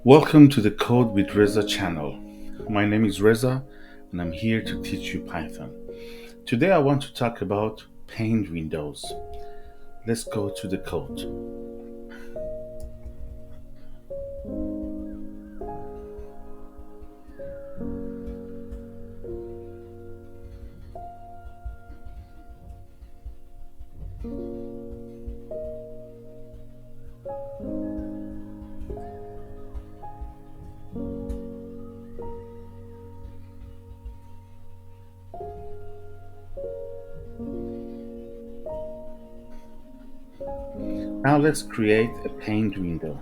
Welcome to the Code with Reza channel. My name is Reza and I'm here to teach you Python. Today I want to talk about paint windows. Let's go to the code. Now let's create a paint window.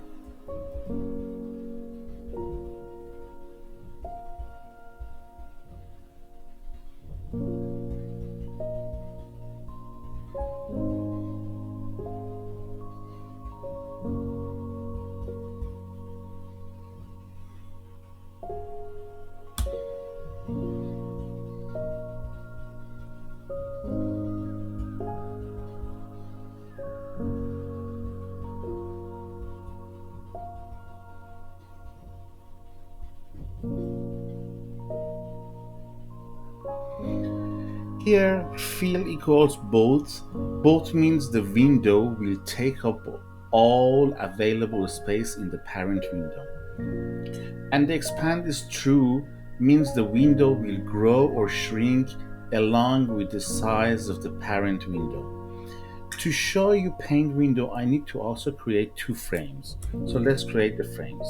Here fill equals both. Both means the window will take up all available space in the parent window. And the expand is true means the window will grow or shrink along with the size of the parent window. To show you paint window, I need to also create two frames. So let's create the frames.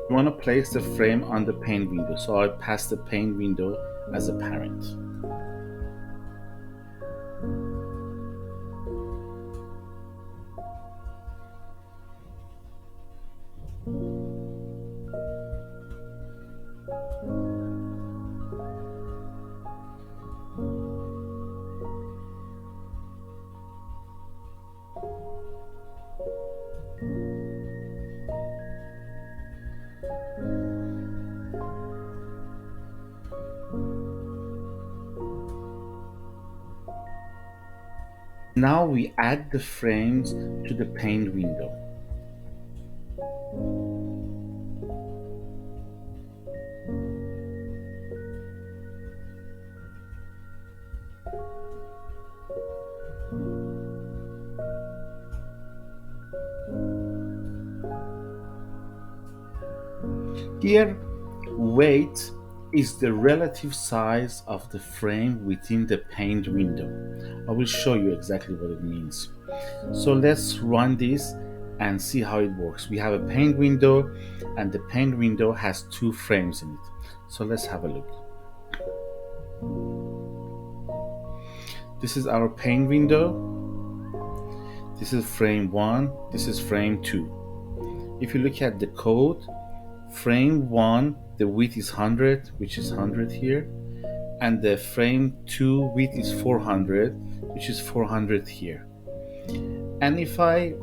You want to place the frame on the paint window. So I pass the paint window as a parent. Now we add the frames to the paint window. Here, weight is the relative size of the frame within the paint window. I will show you exactly what it means. So let's run this and see how it works. We have a paint window and the paint window has two frames in it. So let's have a look. This is our paint window. This is frame 1, this is frame 2. If you look at the code, frame 1, the width is 100, which is 100 here, and the frame 2 width is 400, which is 400 here. And if I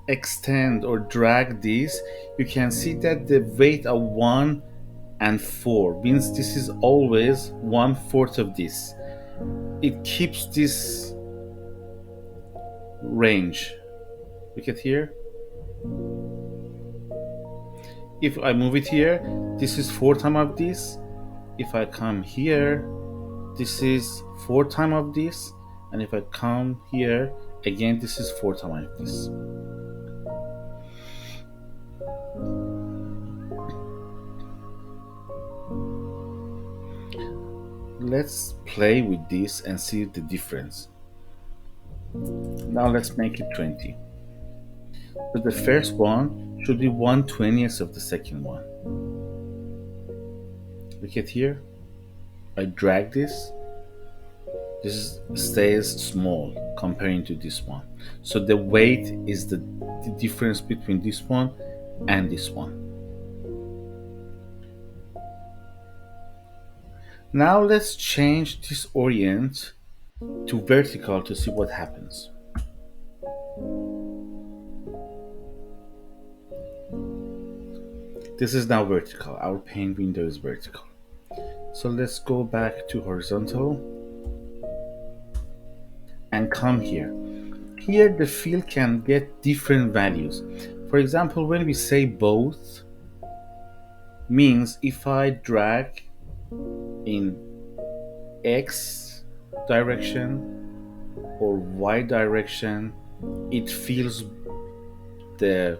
extend or drag this, you can see that the weight of 1 and 4 means this is always 1/4 of this. It keeps this range. Look at here. If I move it here, this is 4 times of this. If I come here, this is 4 times of this. And if I come here, again, this is 4 times of this. Let's play with this and see the difference. Now let's make it 20. So the first one should be 1/20th of the second one. Look at here. I drag this. This stays small comparing to this one. So the weight is the difference between this one and this one. Now let's change this orient to vertical to see what happens. This is now vertical. Our paint window is vertical. So let's go back to horizontal and come here. Here the field can get different values. For example, when we say both, means if I drag in X direction or Y direction, it fills the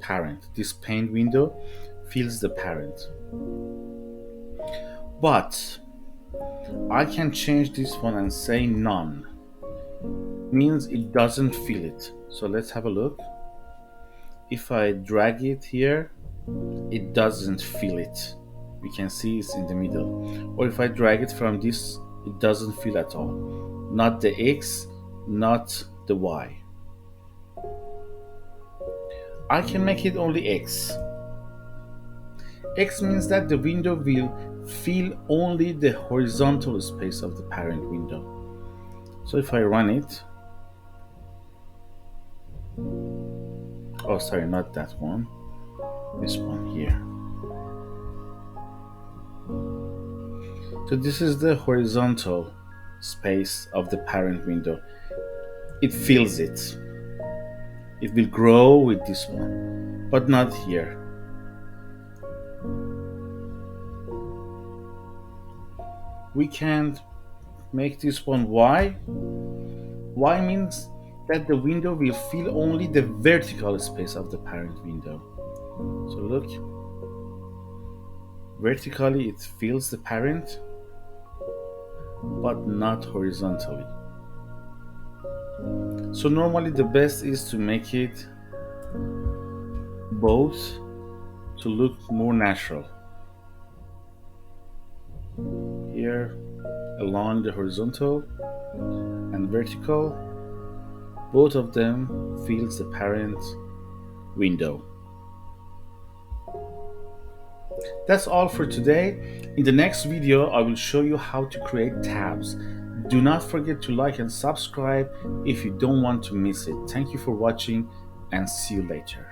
parent. This paint window fills the parent. But I can change this one and say none. Means it doesn't fill it. So let's have a look. If I drag it here, it doesn't fill it. We can see it's in the middle. Or if I drag it from this, it doesn't fill at all. Not the X, not the Y. I can make it only X. X means that the window will fill only the horizontal space of the parent window. So if I run it, oh sorry, not that one, this one here. So this is the horizontal space of the parent window. It fills it. It will grow with this one, but not here. We can't make this one Y. Y means that the window will fill only the vertical space of the parent window. So look, vertically it fills the parent, but not horizontally. So normally the best is to make it both to look more natural. Here along the horizontal and vertical, both of them fills the parent window. That's all for today. In the next video, I will show you how to create tabs. Do not forget to like and subscribe if you don't want to miss it. Thank you for watching and see you later.